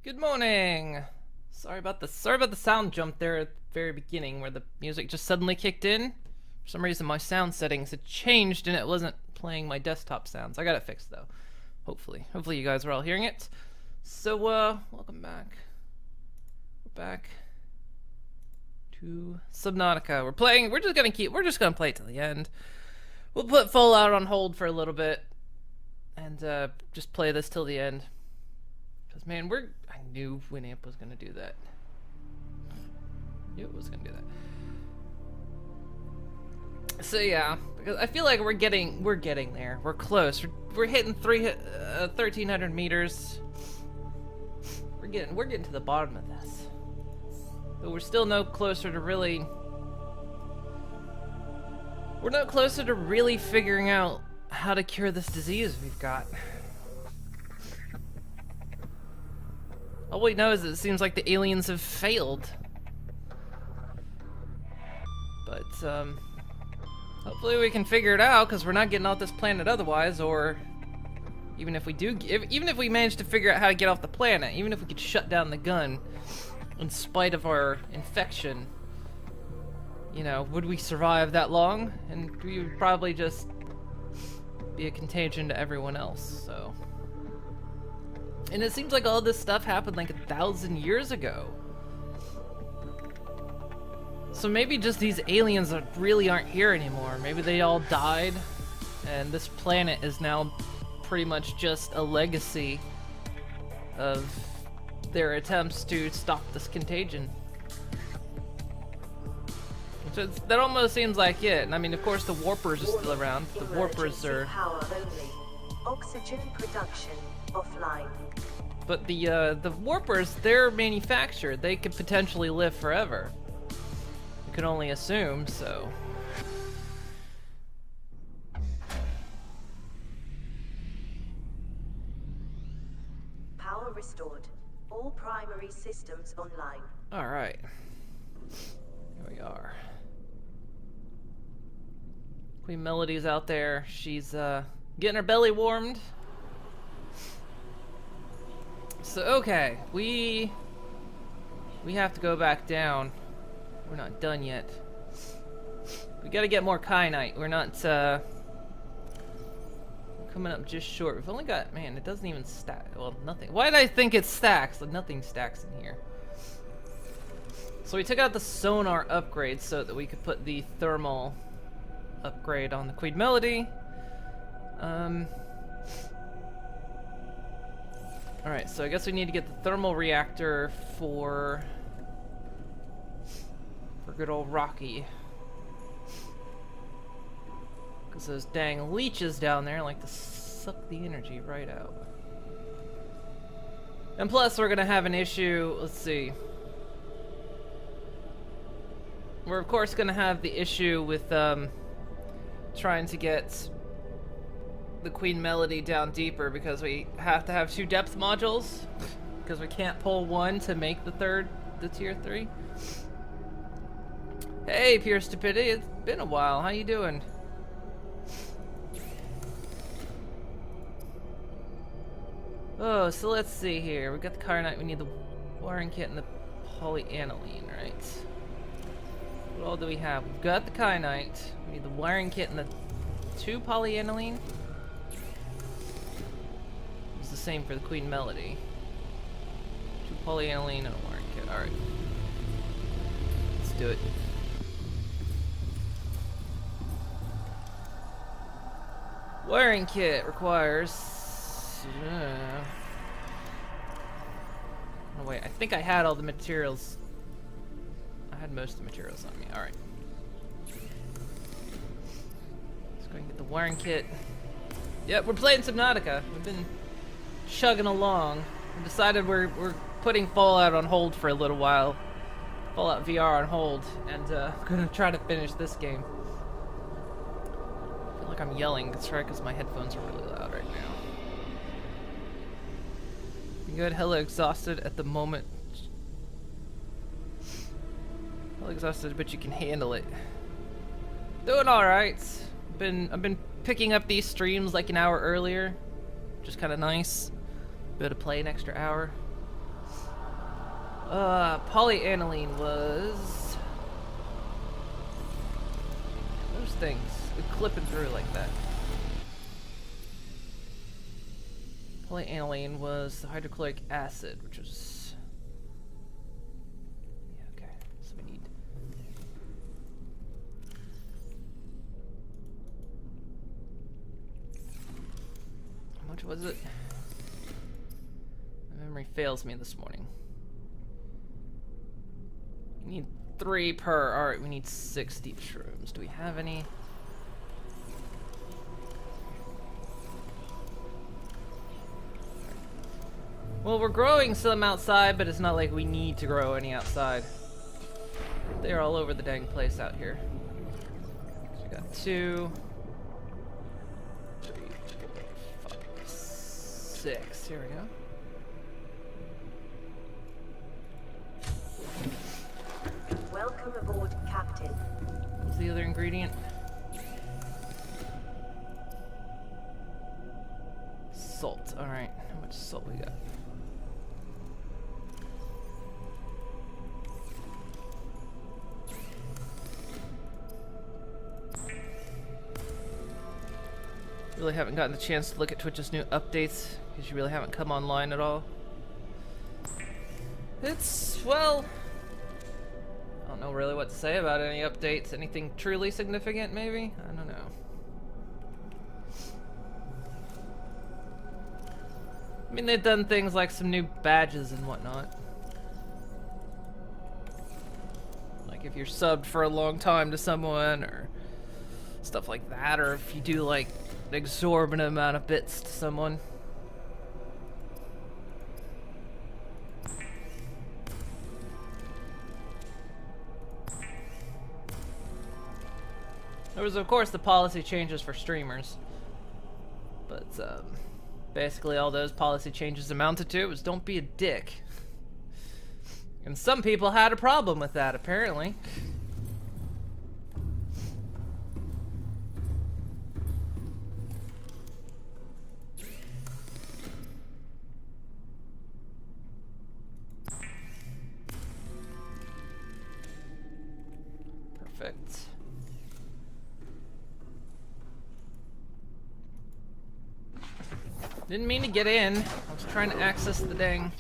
Good morning. Sorry about the sound jump there at the very beginning where the music just suddenly kicked in. For some reason my sound settings had changed and it wasn't playing my desktop sounds. I got it fixed though. Hopefully you guys are all hearing it. So welcome back. We're back to Subnautica. We're just gonna play it to the end. We'll put Fallout on hold for a little bit and just play this till the end. Cause man, I knew Winamp was gonna do that. Knew it was gonna do that. So yeah, because I feel like we're getting there. We're close. We're hitting 1,300 meters. We're getting to the bottom of this. But we're still no closer to really. We're no closer to really figuring out how to cure this disease we've got. All we know is it seems like the aliens have failed. But, hopefully we can figure it out, because we're not getting off this planet otherwise, or even if we even if we manage to figure out how to get off the planet, even if we could shut down the gun in spite of our infection, you know, would we survive that long? And we would probably just be a contagion to everyone else, so. And it seems like all this stuff happened like 1,000 years ago. So maybe just these aliens really aren't here anymore. Maybe they all died, and this planet is now pretty much just a legacy of their attempts to stop this contagion. That almost seems like it. And I mean, of course, the warpers are still around. The warpers are. Power only. Oxygen production offline. But the warpers, they're manufactured. They could potentially live forever. You can only assume, so. Power restored. All primary systems online. Alright. Here we are. Queen Melody's out there. She's getting her belly warmed. So okay, we have to go back down. We're not done yet. We gotta get more kyanite. We're not coming up just short. We've only got, man, it doesn't even stack. Well, nothing. Why did I think it stacks? But nothing stacks in here. So we took out the sonar upgrade so that we could put the thermal upgrade on the Queen Melody. Alright, so I guess we need to get the thermal reactor for good old Rocky. Because those dang leeches down there like to suck the energy right out. And plus we're gonna have an issue, let's see. We're of course gonna have the issue with trying to get the Queen Melody down deeper because we have to have 2 depth modules because we can't pull one to make the tier 3. Hey, Pure Stupidity, it's been a while. How you doing? Oh, so let's see here. We got the carbonite. We need the wiring kit and the polyaniline, right? What all do we have? We've got the kyanite. We need the wiring kit and the 2 polyaniline. It's the same for the Queen Melody. 2 polyaniline and a wiring kit. Alright. Let's do it. Wiring kit requires... Oh wait, I think I had all the materials. I had most of the materials on me. Alright. Let's go and get the wiring kit. Yep, we're playing Subnautica. We've been chugging along. We decided we're putting Fallout on hold for a little while. Fallout VR on hold, and gonna try to finish this game. I feel like I'm yelling. That's right, because my headphones are really loud right now. You good? Hella exhausted at the moment. Hella exhausted, but you can handle it. Doing all right. I've been picking up these streams like an hour earlier, which is kind of nice. Be able to play an extra hour. Polyaniline was... Those things, clipping through like that. Polyaniline was the hydrochloric acid, which was... Yeah, okay, so we need... How much was it? My memory fails me this morning. We need 3 per. Alright, we need 60 shrooms. Do we have any? Well, we're growing some outside, but it's not like we need to grow any outside. They're all over the dang place out here. So we got 2, 3, 4, 5, 6. Here we go. Welcome aboard, Captain. What's the other ingredient? Salt. Alright, how much salt we got? Really haven't gotten the chance to look at Twitch's new updates because you really haven't come online at all. It's, well, I don't know really what to say about any updates. Anything truly significant, maybe? I don't know. I mean, they've done things like some new badges and whatnot. Like if you're subbed for a long time to someone or stuff like that, or if you do like an exorbitant amount of bits to someone. There was, of course, the policy changes for streamers, but basically all those policy changes amounted to was don't be a dick. And some people had a problem with that, apparently. Perfect. Didn't mean to get in. I was trying to access the dang.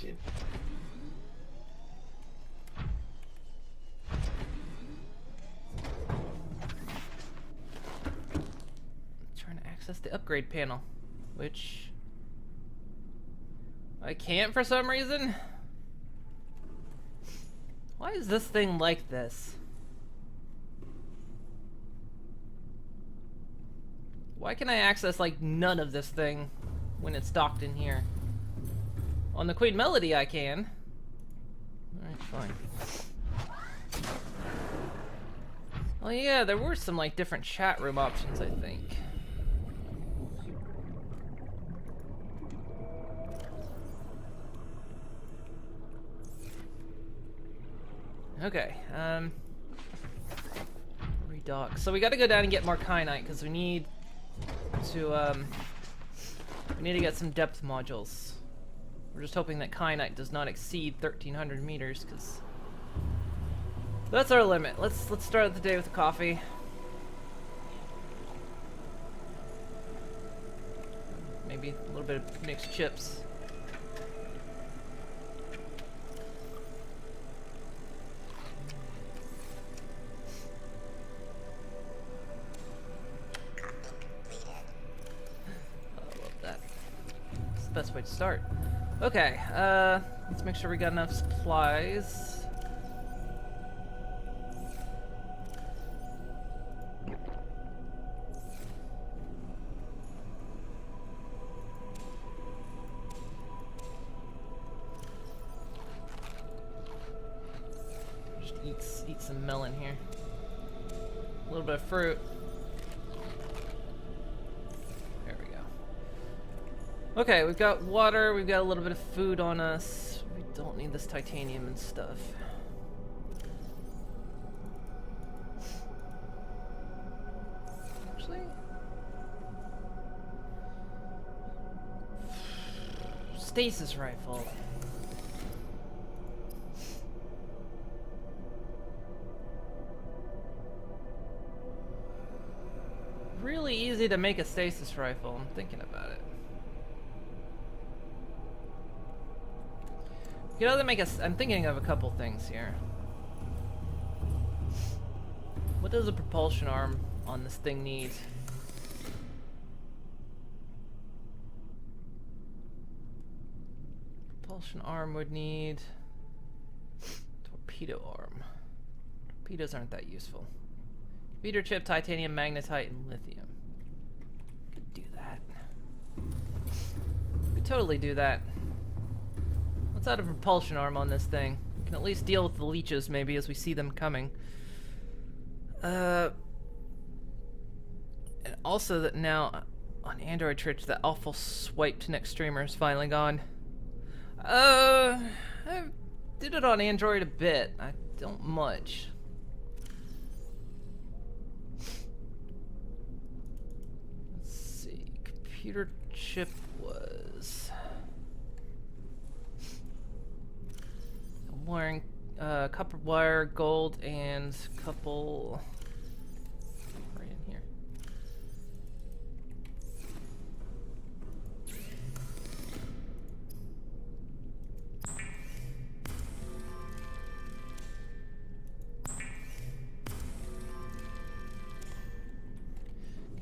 Trying to access the upgrade panel, which I can't for some reason. Why is this thing like this? Why can I access like none of this thing when it's docked in here? On the Queen Melody I can. Alright, fine. Oh yeah, there were some like different chat room options, I think. Okay, redock. So we gotta go down and get more kyanite because we need to get some depth modules. We're just hoping that kyanite does not exceed 1,300 meters, because that's our limit. Let's start the day with a coffee. Maybe a little bit of mixed chips. Best way to start. Okay, let's make sure we got enough supplies. Just eat some melon here. A little bit of fruit. Okay, we've got water, we've got a little bit of food on us. We don't need this titanium and stuff. Actually... stasis rifle. really easy to make a stasis rifle. I'm thinking about it. You know, I'm thinking of a couple things here. What does a propulsion arm on this thing need? Propulsion arm would need torpedo arm. Torpedoes aren't that useful. Computer chip, titanium, magnetite, and lithium. Could do that. Could totally do that. Let's add a propulsion arm on this thing. We can at least deal with the leeches maybe as we see them coming. And also that now on Android Twitch, that awful swipe to next streamer is finally gone. I did it on Android a bit. I don't much. Let's see. Computer chip was wiring, copper wire, gold, and couple right in here.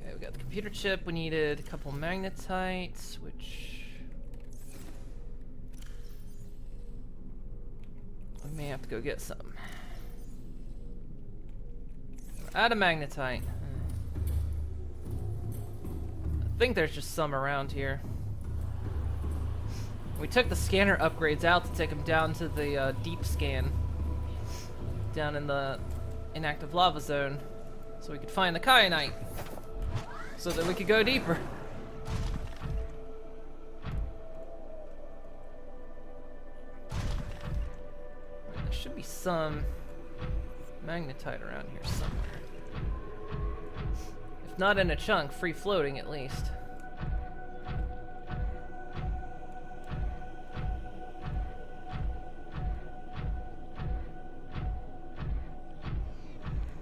Okay, we got the computer chip. We needed a couple magnetites, which we may have to go get some. Add a magnetite. I think there's just some around here. We took the scanner upgrades out to take them down to the deep scan. Down in the inactive lava zone. So we could find the kyanite. So that we could go deeper. There should be some magnetite around here somewhere. If not in a chunk, free floating at least.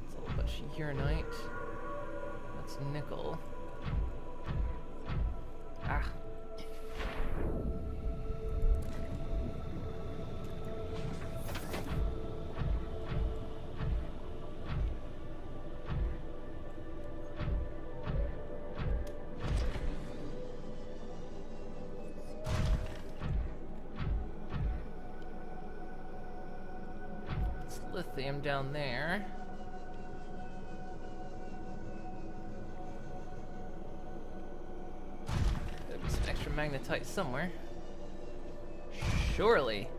It's a whole bunch of uranite. That's nickel. Ah. It's lithium down there. There'll be some extra magnetite somewhere. Surely.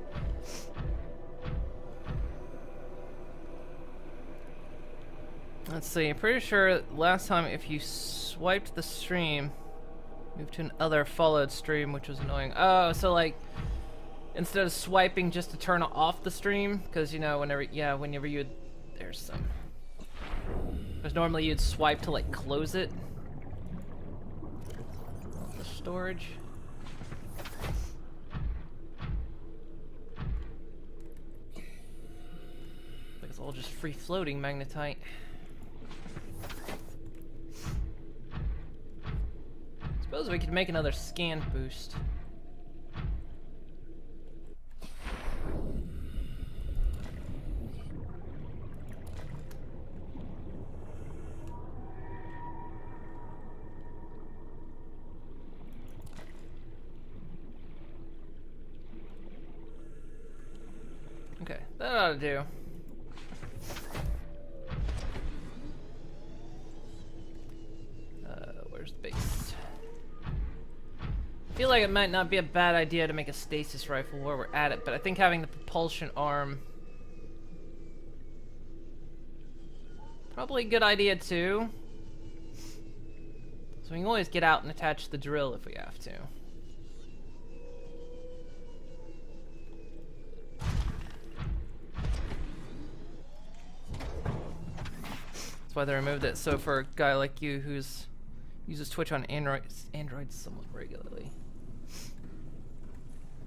Let's see, I'm pretty sure last time if you swiped the stream, moved to another followed stream, which was annoying. Oh, so like, instead of swiping just to turn off the stream, because you know, whenever you would, there's some. Because normally you'd swipe to like close it. The storage. Like it's all just free floating magnetite. Suppose we could make another scan boost. Okay, that ought to do. Where's the base? I feel like it might not be a bad idea to make a stasis rifle while we're at it, but I think having the propulsion arm probably a good idea too. So we can always get out and attach the drill if we have to. That's why they removed it. So for a guy like you who's uses Twitch on Android somewhat regularly.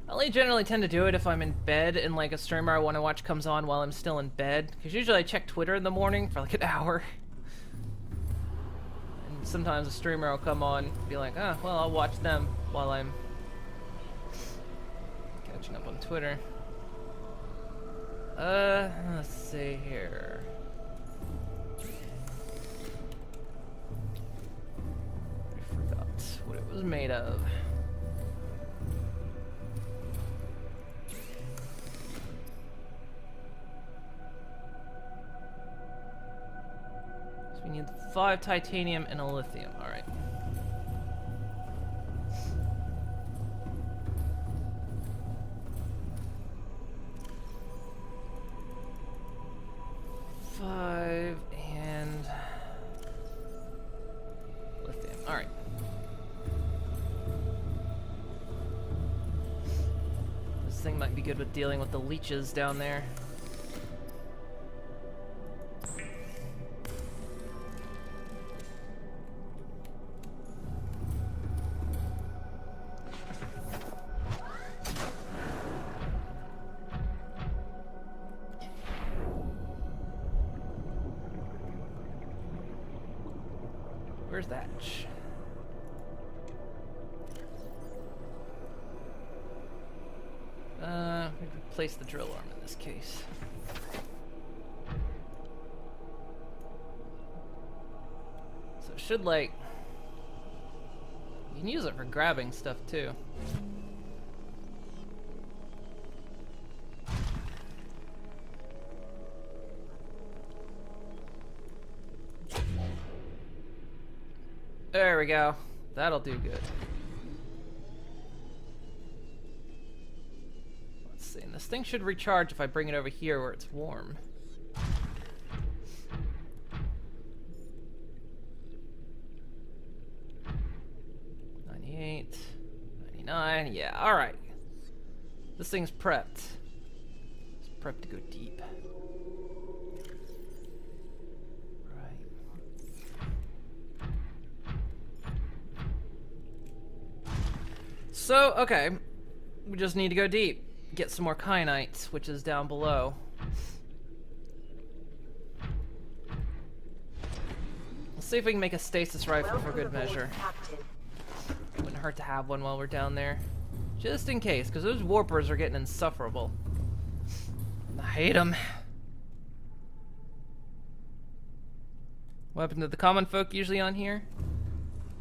I only generally tend to do it if I'm in bed and like a streamer I want to watch comes on while I'm still in bed. Because usually I check Twitter in the morning for like an hour. And sometimes a streamer will come on, be like, ah, well, I'll watch them while I'm catching up on Twitter. Let's see here. I forgot what it was made of. So we need 5 titanium and a lithium. All right. And lithium. All right. This thing might be good with dealing with the leeches down there. Where's that? We replace the drill arm in this case. So it should, like, you can use it for grabbing stuff too. There we go. That'll do good. Let's see. And this thing should recharge if I bring it over here where it's warm. $98, $99. Yeah, all right. This thing's prepped. It's prepped to go deep. So, okay, we just need to go deep. Get some more kyanites, which is down below. Let's see if we can make a stasis rifle for good measure. Wouldn't hurt to have one while we're down there. Just in case, because those warpers are getting insufferable. I hate them. What happened to the common folk usually on here?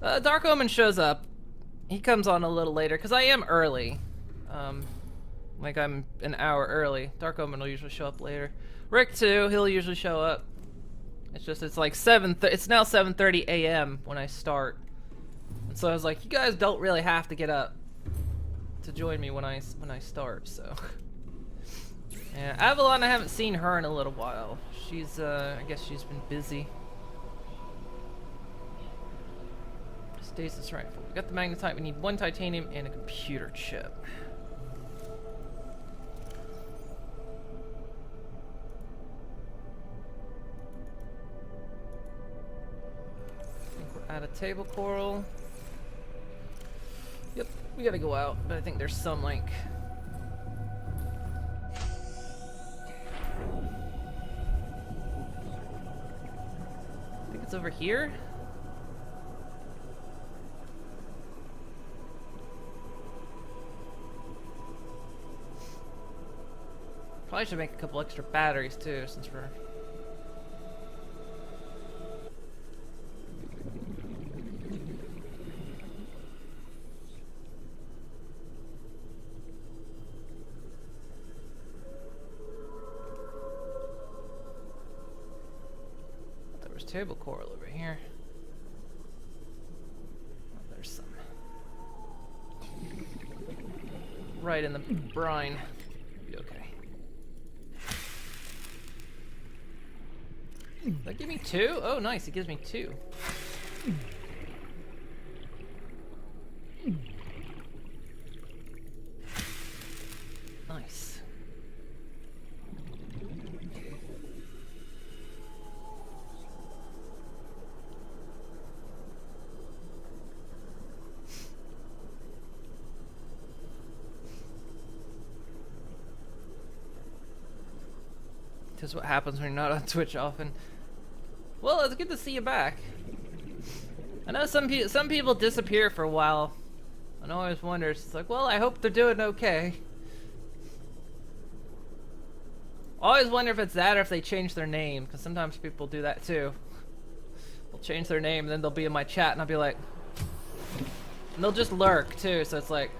Dark Omen shows up. He comes on a little later, because I am early. Like, I'm an hour early. Dark Omen will usually show up later. Rick, too, he'll usually show up. It's just, it's like it's now 7:30 a.m. when I start. And so I was like, you guys don't really have to get up to join me when I start, so. Yeah, Avalon, I haven't seen her in a little while. She's, I guess she's been busy. Stasis rifle. We got the magnetite. We need 1 titanium and a computer chip. I think we're out of table coral. Yep, we gotta go out, but I think there's some, like, I think it's over here. Probably should make a couple extra batteries too, since we're... There was table coral over here. Oh, there's some. Right in the brine. Be okay. Does that give me 2? Oh, nice. It gives me 2. Nice. This is what happens when you're not on Twitch often. Well, it's good to see you back. I know some people disappear for a while. And I always wonder, it's like, well, I hope they're doing okay. I always wonder if it's that or if they change their name, because sometimes people do that too. They'll change their name and then they'll be in my chat and I'll be like, and they'll just lurk too, so it's like,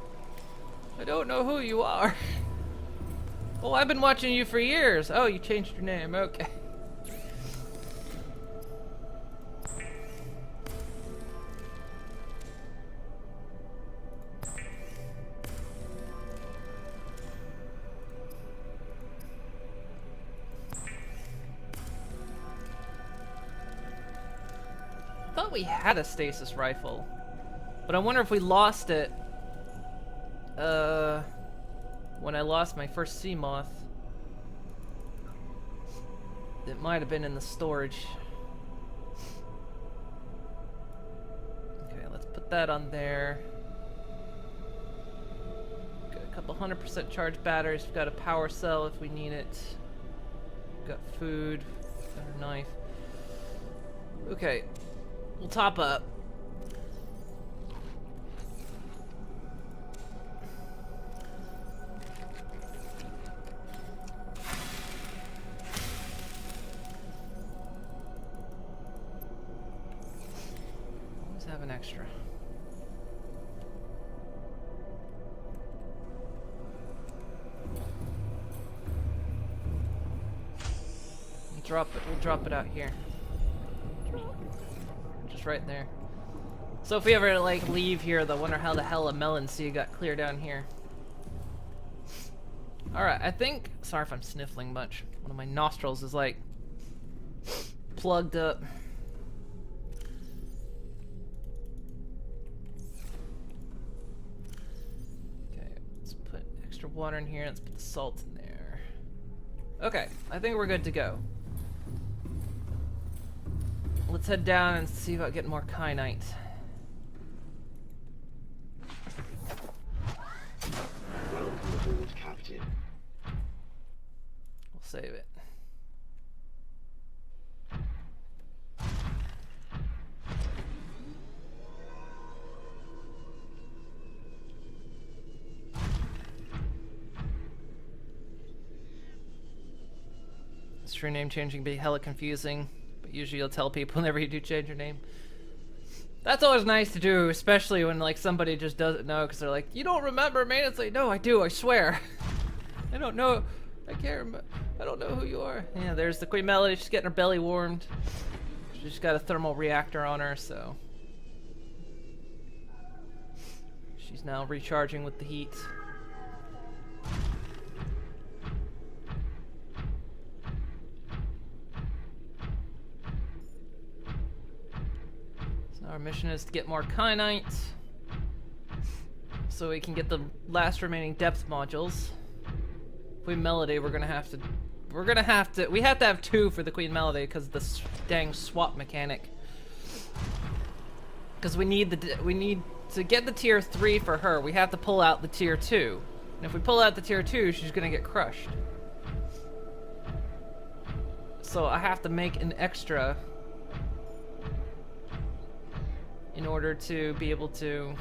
I don't know who you are. Oh, I've been watching you for years. Oh, you changed your name, okay. I thought we had a stasis rifle, but I wonder if we lost it when I lost my first sea moth. It might have been in the storage. Okay, let's put that on there. Got a couple 100% charged batteries. We've got a power cell if we need it. Got food, got our knife. Okay. We'll top up. Always have an extra. We'll drop it out here. Just right there. So if we ever like leave here, they'll wonder how the hell a melon sea got clear down here. Alright, I think, sorry if I'm sniffling much. One of my nostrils is like plugged up. Okay, let's put extra water in here. Let's put the salt in there. Okay, I think we're good to go. Let's head down and see about getting more kyanite. Welcome aboard, Captain. We'll save it. This true name changing be hella confusing. Usually you'll tell people whenever you do change your name. That's always nice to do, especially when like somebody just doesn't know because they're like, you don't remember me? It's like, no, I do, I swear. I don't know. I can't remember. I don't know who you are. Yeah, there's the Queen Melody. She's getting her belly warmed. She's got a thermal reactor on her, so she's now recharging with the heat. Our mission is to get more kyanite so we can get the last remaining depth modules. Queen Melody, we have to have 2 for the Queen Melody because of the dang swap mechanic. Because we need to get the tier 3 for her, we have to pull out the tier 2. And if we pull out the tier 2, she's gonna get crushed. So I have to make an extra in order to be able to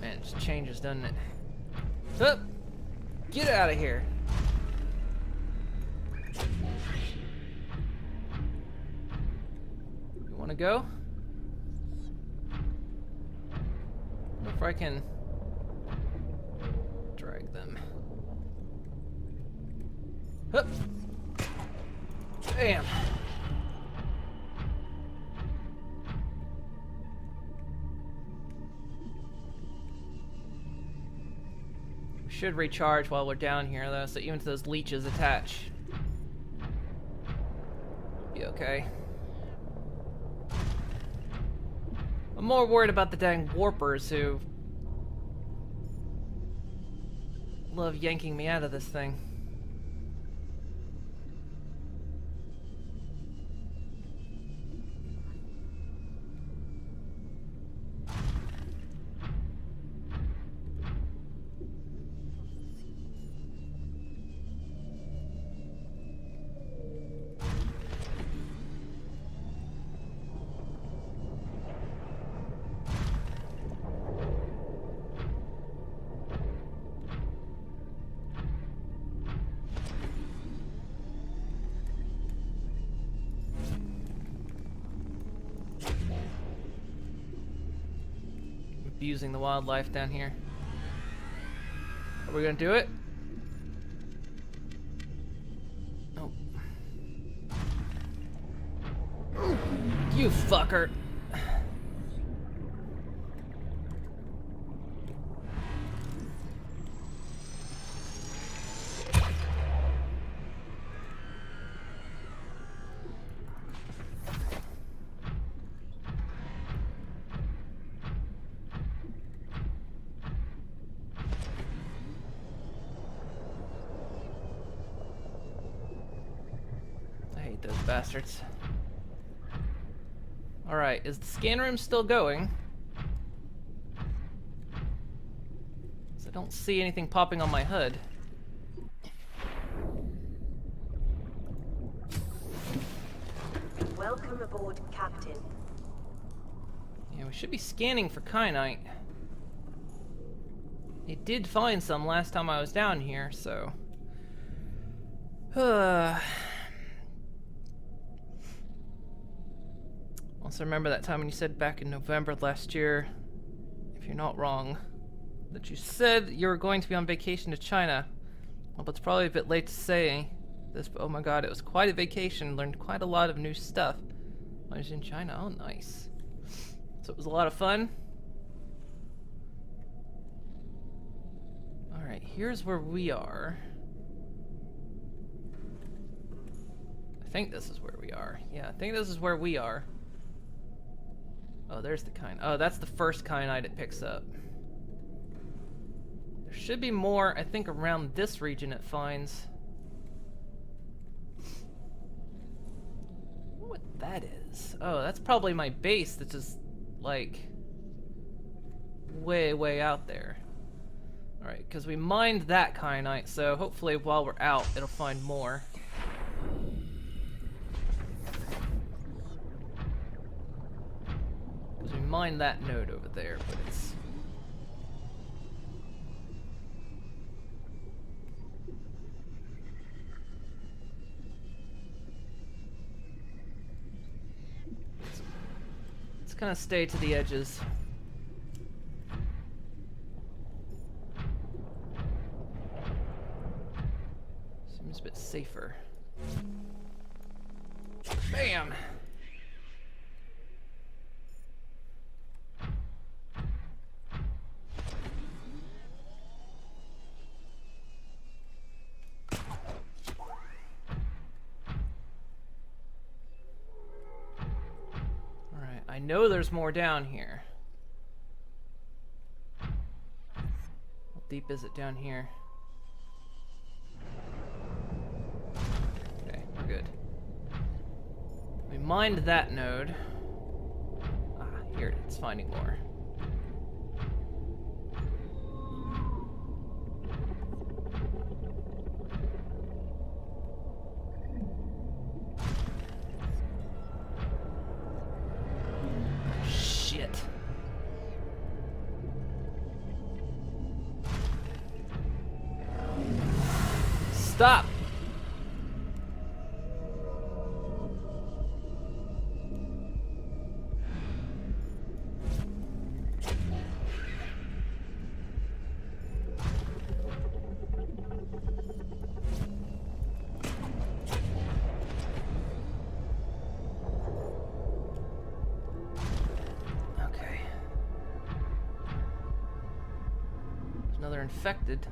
man, it just changes, doesn't it? Oh, get out of here. You wanna go? I wonder if I can drag them. Hup. Bam. We should recharge while we're down here though, so even if those leeches attach, be okay. I'm more worried about the dang warpers who love yanking me out of this thing. abusing the wildlife down here. Are we gonna do it? Oh. You fucker. Those bastards. Alright, is the scan room still going? 'Cause I don't see anything popping on my HUD. Welcome aboard, Captain. Yeah, we should be scanning for kyanite. It did find some last time I was down here, so... Also remember that time when you said back in November last year, if you're not wrong, that you said you were going to be on vacation to China. Well, but it's probably a bit late to say this, but oh my god, it was quite a vacation. Learned quite a lot of new stuff. I was in China. Oh, nice. So it was a lot of fun. Alright, here's where we are. I think this is where we are. Yeah, I think this is where we are. Oh, there's the kyanite. Oh, that's the first kyanite it picks up. There should be more, I think, around this region it finds. I wonder what that is. Oh, that's probably my base that's just, like, way, way out there. Alright, because we mined that kyanite, so hopefully while we're out, it'll find more. We mined that node over there, but it's... Let's kind of stay to the edges. Seems a bit safer. Bam! I know there's more down here. How deep is it down here? Okay, we're good. We mined that node. Ah, here it's finding more. Stop! Okay. There's another infected.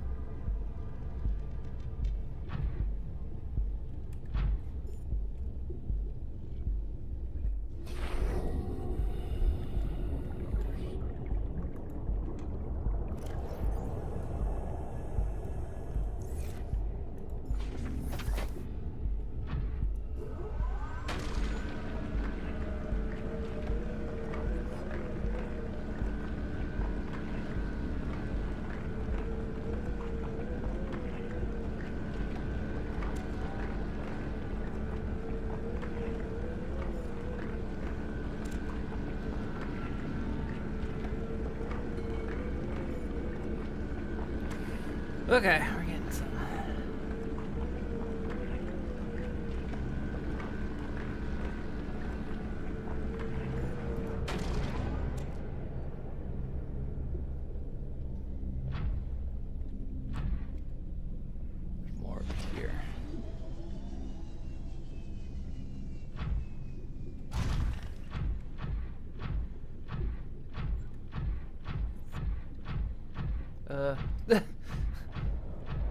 Okay, we're getting some.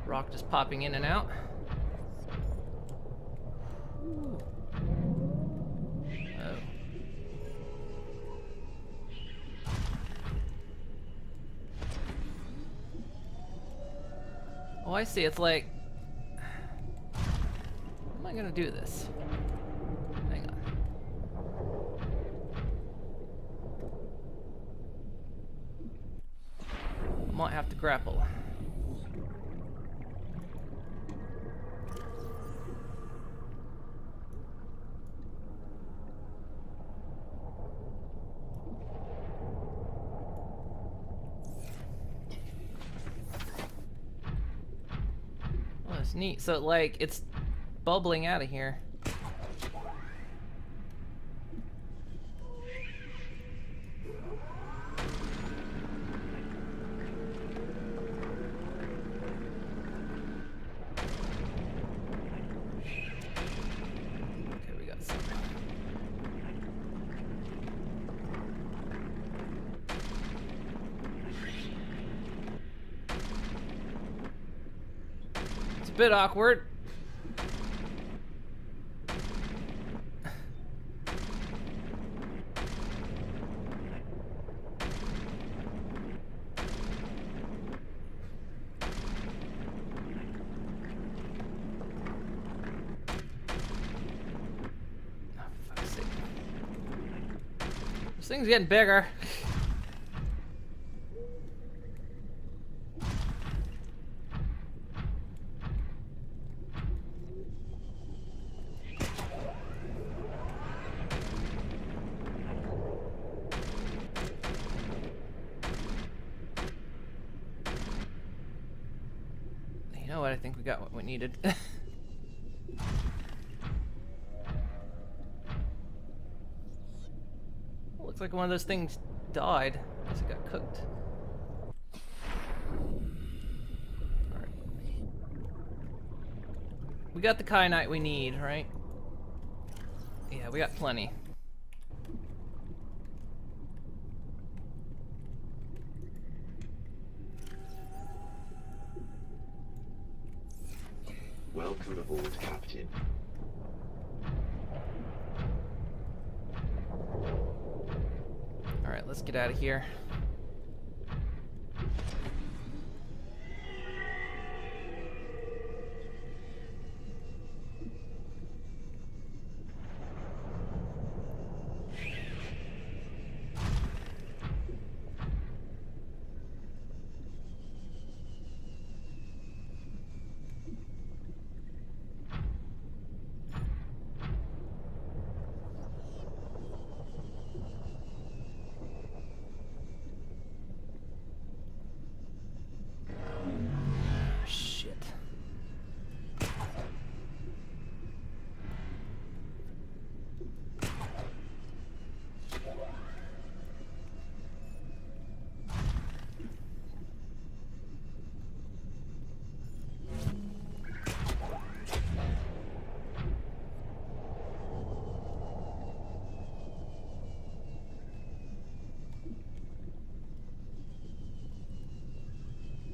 Rock just popping in and out. Ooh. Oh. Oh, I see. It's like... How am I gonna do this? Hang on. I might have to grapple. Oh, that's neat. So, like, it's bubbling out of here. Okay, we got some. It's a bit awkward. This thing's getting bigger. You know what? I think we got what we needed. Looks like one of those things died. I guess it got cooked. Alright. We got the kyanite we need, right? Yeah, we got plenty. Welcome aboard, Captain. Alright, let's get out of here. Shit.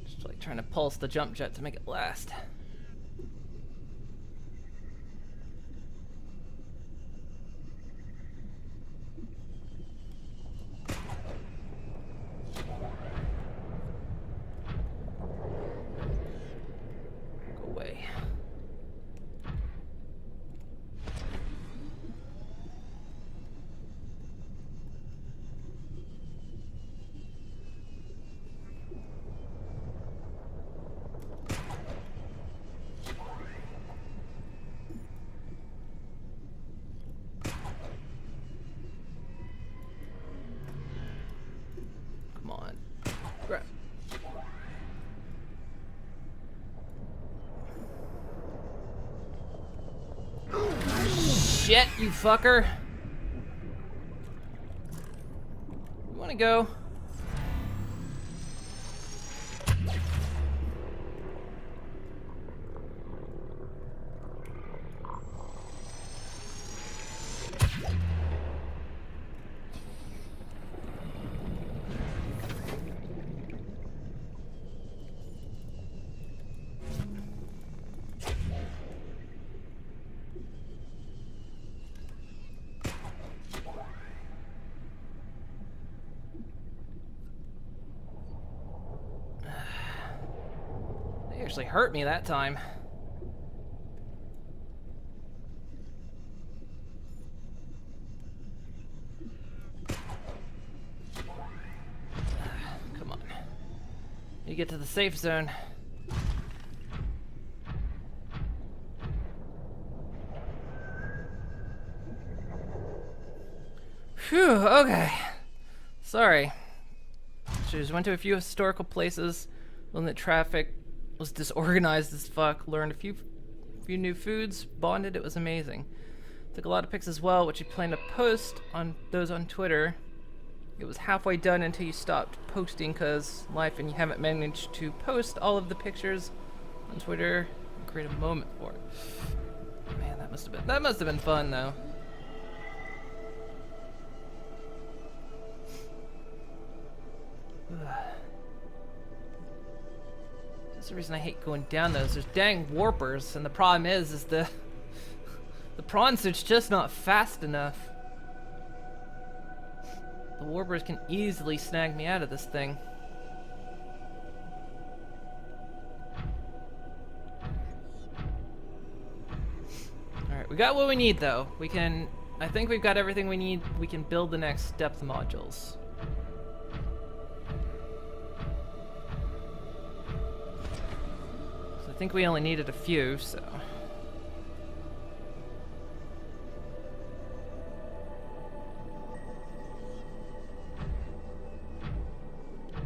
Just like trying to pulse the jump jet to make it last. Go away. Come on. Grab. Shit, you fucker. You wanna go? Actually hurt me that time. Come on. You get to the safe zone. Phew, okay. Sorry. So just went to a few historical places, learned that traffic was disorganized as fuck, learned a few new foods, bonded, it was amazing. Took a lot of pics as well, which you plan to post on those on Twitter. It was halfway done until you stopped posting cause life and you haven't managed to post all of the pictures on Twitter and create a moment for it. Man, that must have been fun though. That's the reason I hate going down those. There's dang warpers, and the problem is the prawn suit's just not fast enough. The warpers can easily snag me out of this thing. Alright, we got what we need though. I think we've got everything we need. We can build the next depth modules. I think we only needed a few, so.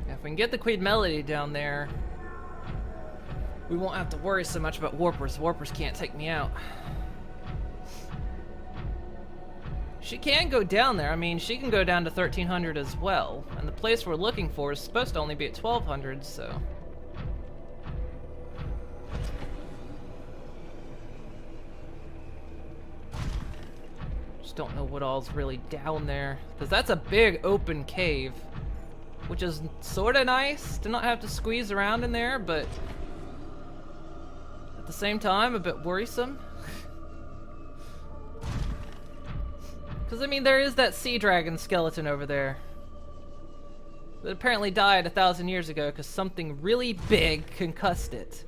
Yeah, if we can get the Queen Melody down there, we won't have to worry so much about warpers. Warpers can't take me out. She can go down there. I mean, she can go down to 1300 as well. And the place we're looking for is supposed to only be at 1200, so. Don't know what all's really down there, because that's a big open cave, which is sort of nice to not have to squeeze around in there, but at the same time a bit worrisome. Because I mean, there is that sea dragon skeleton over there that apparently died 1,000 years ago because something really big concussed it.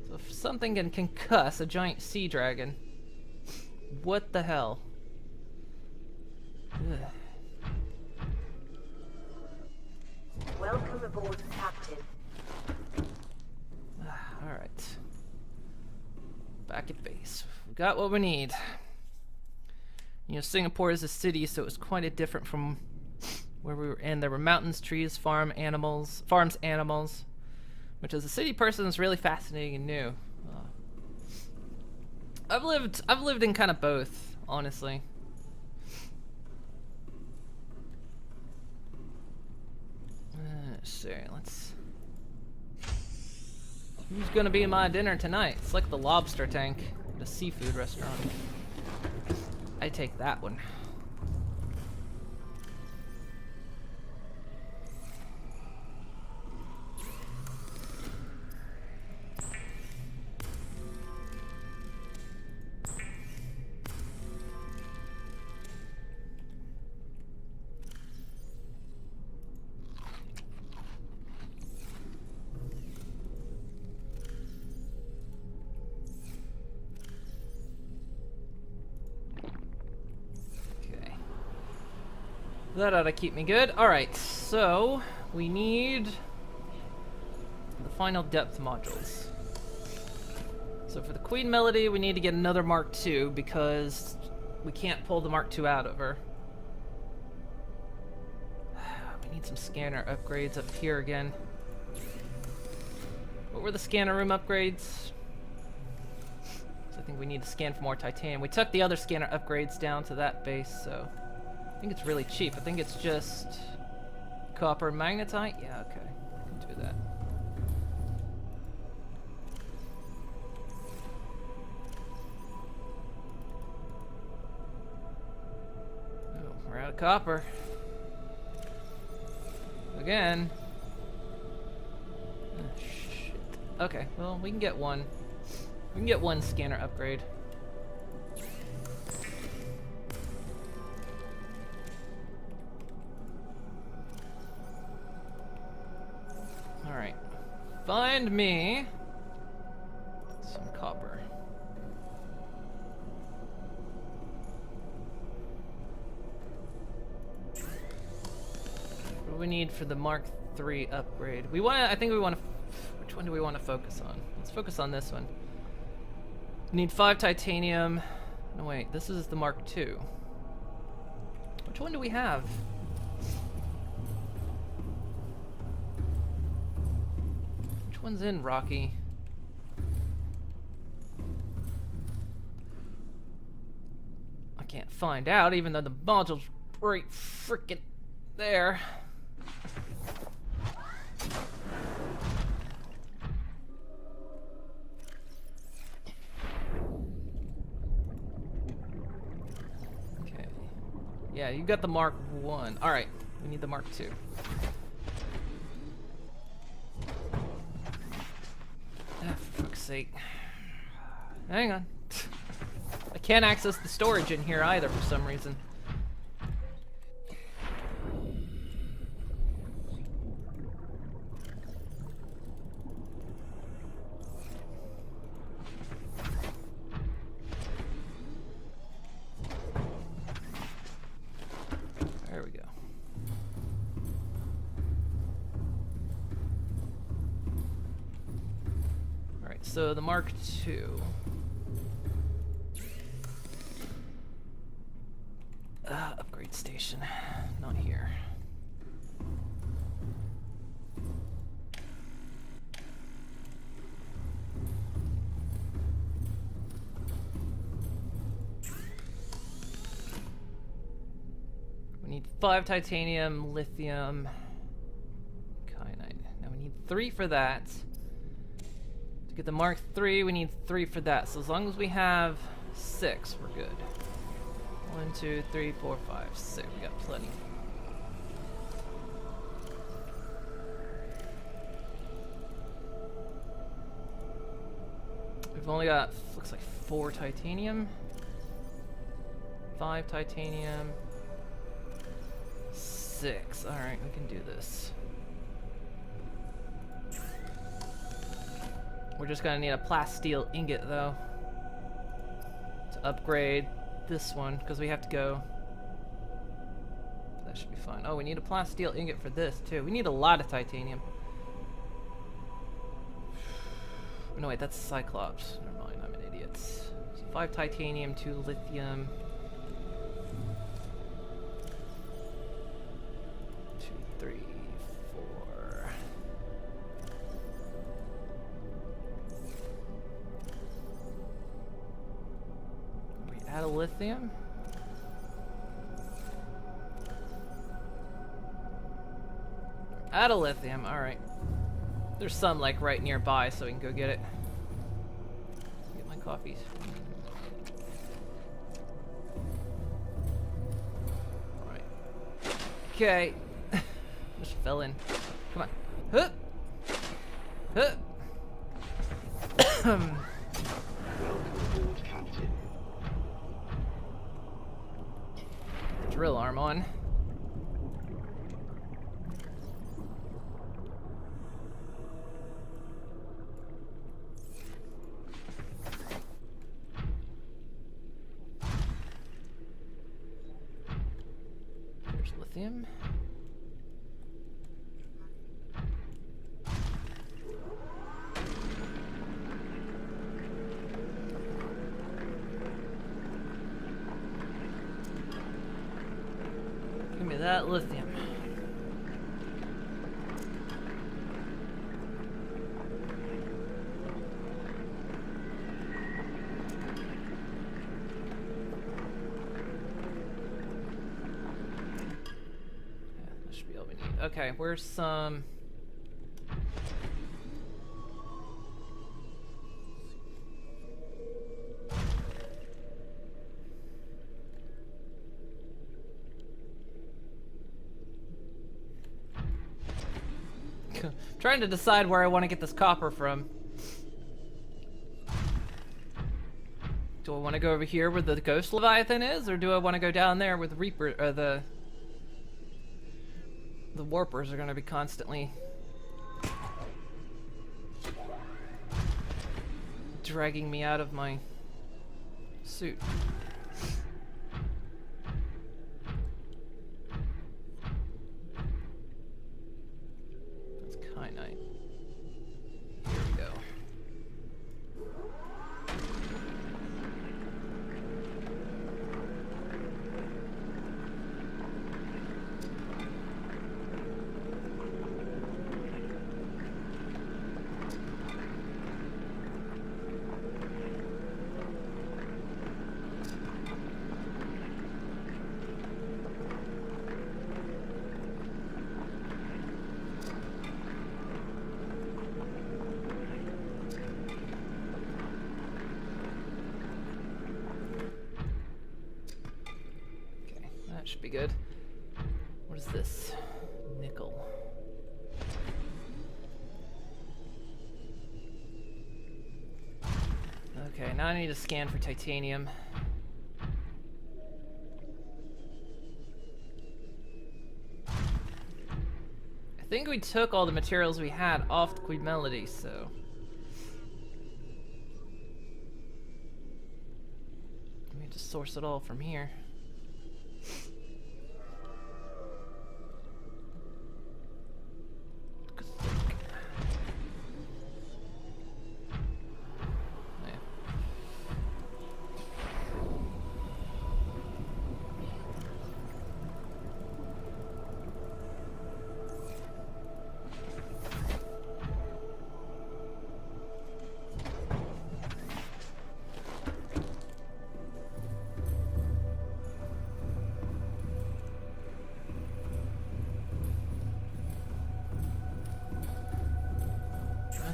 So if something can concuss a giant sea dragon, what the hell? Ugh. Welcome aboard, Captain. Alright. Back at base. We got what we need. You know, Singapore is a city, so it was quite a different from where we were in. There were mountains, trees, farms, animals, which as a city person is really fascinating and new. I've lived in kind of both, honestly. Let's see, who's gonna be my dinner tonight? It's like the lobster tank at a seafood restaurant. I take that one. That ought to keep me good. Alright, so we need the final depth modules. So for the Queen Melody, we need to get another Mark II because we can't pull the Mark II out of her. We need some scanner upgrades up here again. What were the scanner room upgrades? So I think we need to scan for more titanium. We took the other scanner upgrades down to that base, so I think it's really cheap. I think it's just copper magnetite. Yeah, okay. I can do that. Oh, we're out of copper. Again. Oh, shit. Okay, well, we can get one. We can get one scanner upgrade. Alright. Find me some copper. What do we need for the Mark III upgrade? We want to, I think we want to, which one do we want to focus on? Let's focus on this one. We need 5 titanium. No, wait, this is the Mark II. Which one do we have? Which one's in, Rocky? I can't find out, even though the module's right frickin' there. Okay. Yeah, you got the Mark 1. Alright, we need the Mark 2. Ah, for fuck's sake. Hang on. I can't access the storage in here either for some reason. There we go. Alright, so the Mark II. Upgrade station. Not here. We need 5 titanium, lithium, kyanite. Now we need 3 for that. To get the Mark III, we need 3 for that. So as long as we have 6, we're good. 1, 2, 3, 4, 5, 6. We got plenty. We've only got, looks like 4 titanium, 5 titanium, 6. Alright, we can do this. We're just gonna need a plasteel ingot though to upgrade this one, because we have to go. That should be fine. Oh, we need a plasteel ingot for this too. We need a lot of titanium. No, wait, that's Cyclops. Never mind, I'm an idiot. So 5 titanium, 2 lithium. 2, 3, 4. We add a lithium. Add a lithium, alright. There's some like right nearby, so we can go get it. Get my coffees. Alright. Okay. Just fell in. Come on. Huh! Huh! Welcome aboard, Captain. Drill arm on. There's lithium. Give me that lithium. Yeah, that should be all we need. Okay, where's some... Trying to decide where I want to get this copper from. Do I want to go over here where the Ghost Leviathan is, or do I want to go down there where the Reaper, or the Warpers are going to be constantly dragging me out of my suit. That's kyanite. Here we go. Should be good. What is this? Nickel. Okay, now I need to scan for titanium. I think we took all the materials we had off the Queen Melody, so... Let me just source it all from here.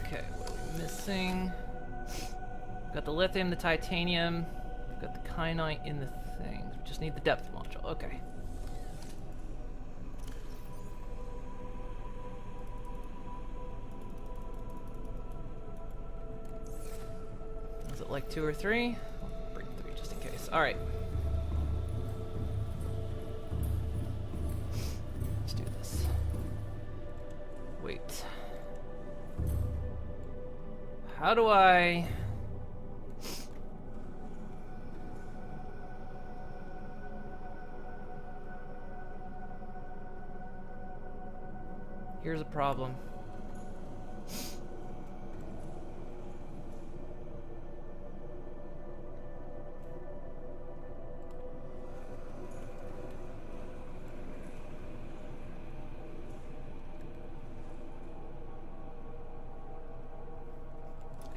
Okay, what are we missing? Got the lithium, the titanium, got the kyanite in the thing. Just need the depth module. Okay. Is it like 2 or 3? I'll bring 3 just in case. All right. Let's do this. Wait. How do I... Here's a problem.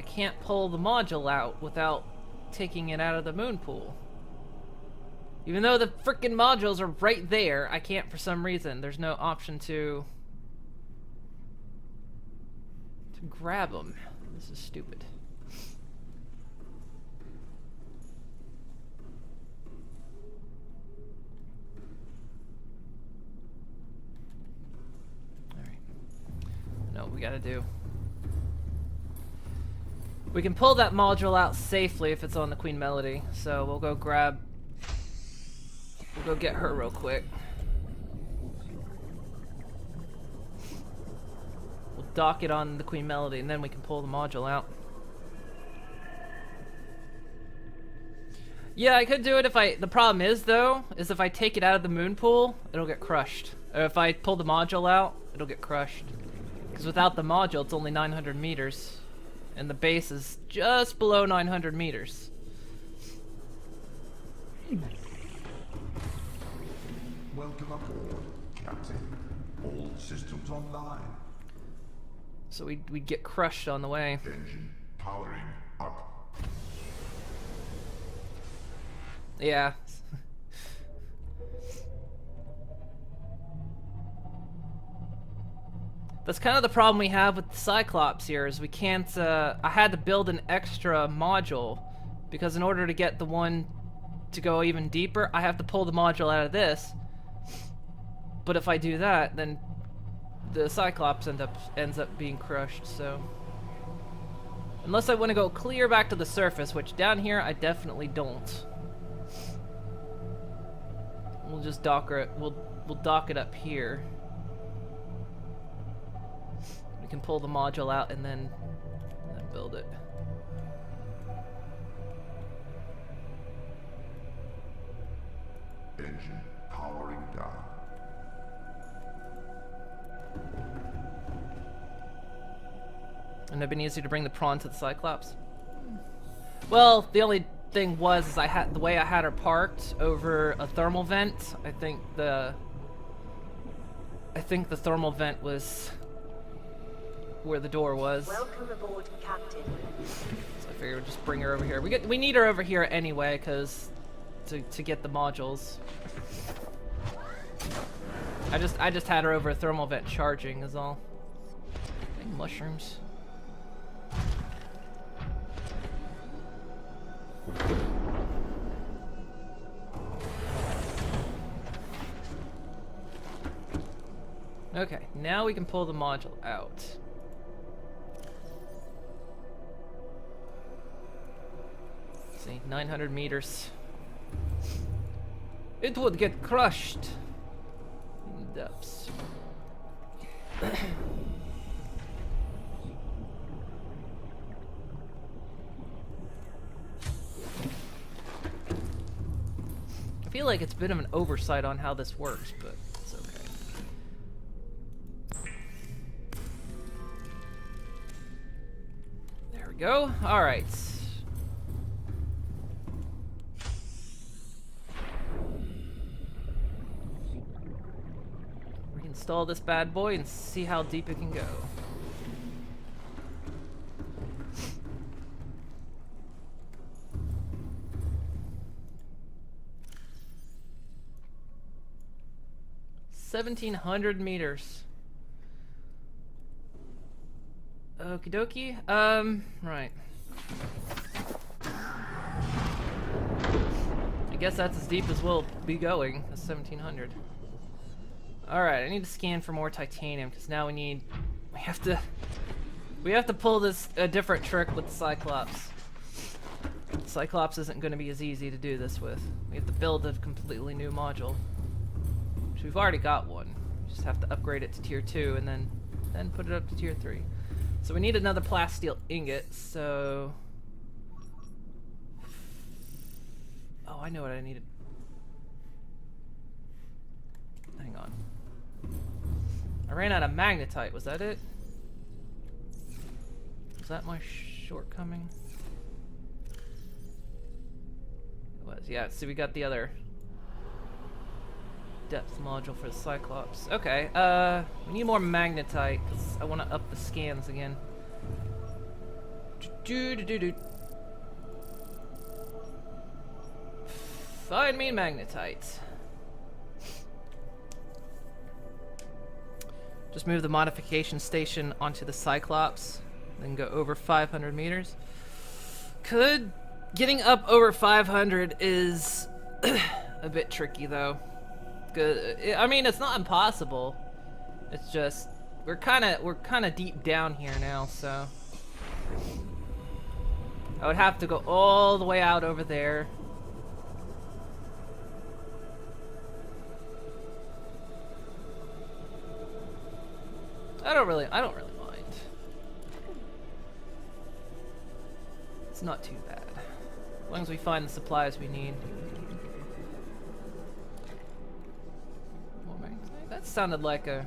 Can't pull the module out without taking it out of the moon pool. Even though the frickin' modules are right there, I can't for some reason. There's no option to grab them. This is stupid. Alright. Know what we gotta do. We can pull that module out safely if it's on the Queen Melody, so we'll go get her real quick. We'll dock it on the Queen Melody and then we can pull the module out. Yeah, I could do it if the problem is though, is if I take it out of the moon pool, it'll get crushed. Or if I pull the module out, it'll get crushed. Because without the module, it's only 900 meters. And the base is just below 900 meters. Welcome aboard, Captain. All systems online. So we'd get crushed on the way. Engine powering up. Yeah. That's kind of the problem we have with the Cyclops here, is we can't, I had to build an extra module, because in order to get the one to go even deeper, I have to pull the module out of this. But if I do that, then the Cyclops ends up being crushed, so... Unless I want to go clear back to the surface, which down here I definitely don't. We'll just docker it, we'll dock it up here. We can pull the module out and then build it. engine powering down. And it'd been easier to bring the prawn to the Cyclops. Well, the only thing was is I had the way I had her parked over a thermal vent. I think the thermal vent was where the door was. Welcome aboard, Captain. So I figured we'd just bring her over here. We need her over here anyway, cause to get the modules. I just had her over a thermal vent charging is all. Big mushrooms. Okay, now we can pull the module out. Let's see, 900 meters. It would get crushed in the depths. I feel like it's a bit of an oversight on how this works, but it's okay. There we go. All right. Reinstall this bad boy and see how deep it can go. $1,700 meters. Okie dokie. Right. I guess that's as deep as we'll be going. That's 1,700. All right. I need to scan for more titanium because now we have to pull this a different trick with the Cyclops. Cyclops isn't going to be as easy to do this with. We have to build a completely new module. Which we've already got one. We just have to upgrade it to tier 2 and then put it up to tier 3. So we need another plasteel ingot, so... Oh, I know what I needed. Hang on. I ran out of magnetite, was that it? Was that my shortcoming? It was, yeah, so we got the other depth module for the Cyclops. Okay, we need more magnetite, because I want to up the scans again. Find me magnetite. Just move the modification station onto the Cyclops, then go over 500 meters. Getting up over 500 is a bit tricky though. I mean, it's not impossible. It's just we're kind of deep down here now, so I would have to go all the way out over there. I don't really mind. It's not too bad. As long as we find the supplies we need. That sounded like a...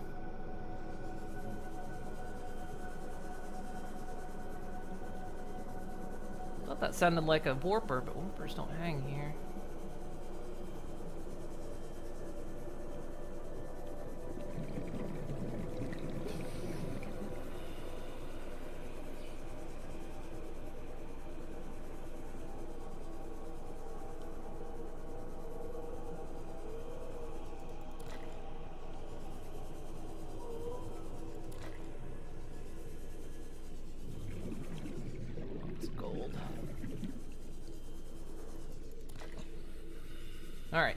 I thought that sounded like a warper, but warpers don't hang here. Alright.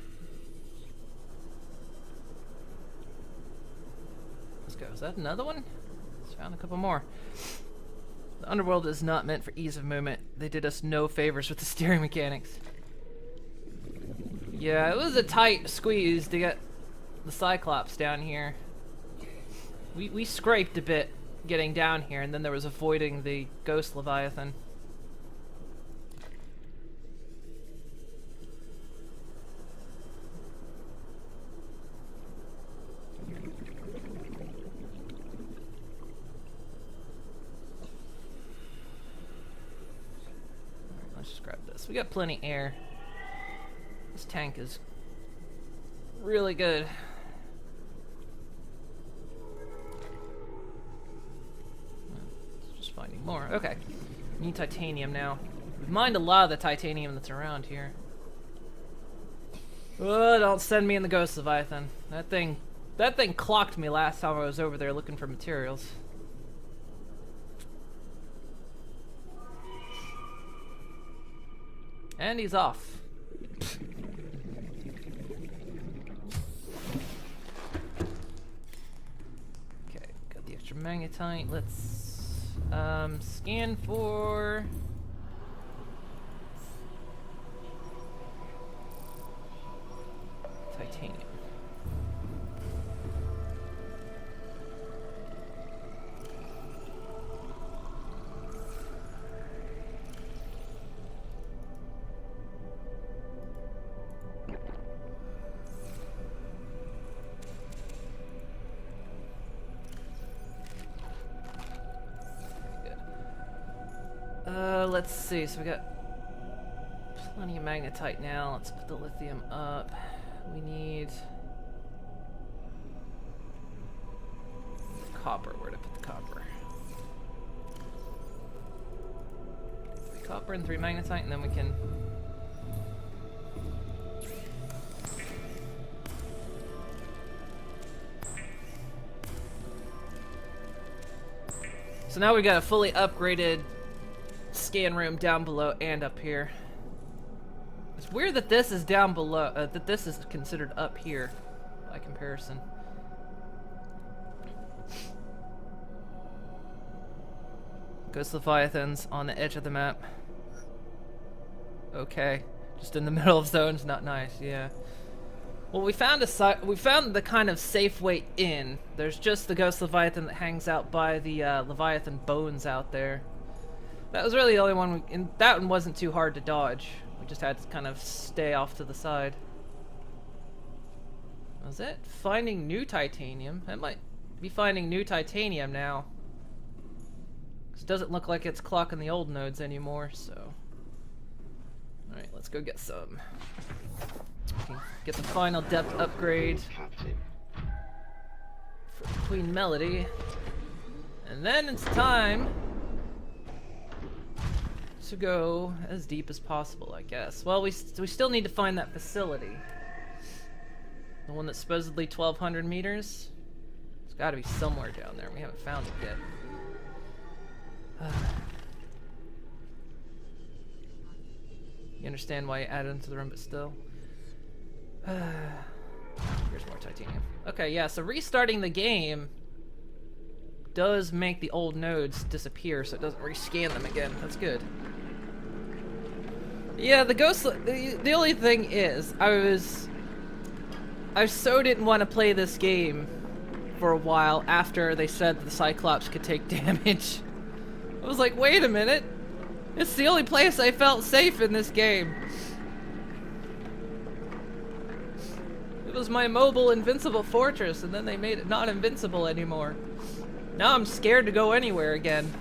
Let's go. Is that another one? Just found a couple more. The underworld is not meant for ease of movement. They did us no favors with the steering mechanics. Yeah, it was a tight squeeze to get the Cyclops down here. We scraped a bit getting down here, and then there was avoiding the Ghost Leviathan. just grab this. We got plenty air. This tank is really good. Just finding more. Okay. Need titanium now. We've mined a lot of the titanium that's around here. Oh, don't send me in the Ghost Leviathan. That thing clocked me last time I was over there looking for materials. And he's off. Okay, got the extra magnetite. Let's scan for titanium. Let's see, so we got plenty of magnetite now. Let's put the lithium up. We need the copper. Where to put the copper? 3 copper and 3 magnetite, and then we can so now we got a fully upgraded scan room down below and up here. It's weird that this is down below, that this is considered up here by comparison. Ghost Leviathans on the edge of the map. Okay, just in the middle of zones, not nice. Yeah. Well, we found the kind of safe way in. There's just the Ghost Leviathan that hangs out by the Leviathan bones out there. That was really the only one, and that one wasn't too hard to dodge. We just had to kind of stay off to the side. Was it? Finding new titanium? That might be finding new titanium now. It doesn't look like it's clocking the old nodes anymore, so. Alright, let's go get some. Get the final depth upgrade for Queen Melody. And then it's time to go as deep as possible, I guess. Well, we still need to find that facility. The one that's supposedly 1,200 meters. It's got to be somewhere down there. We haven't found it yet. You understand why I added them to the room, but still. Here's more titanium. Okay, yeah, so restarting the game does make the old nodes disappear, so it doesn't rescan them again. That's good. Yeah, the only thing is, I so didn't want to play this game for a while after they said the Cyclops could take damage. I was like, wait a minute. It's the only place I felt safe in this game. It was my mobile invincible fortress, and then they made it not invincible anymore. Now I'm scared to go anywhere again.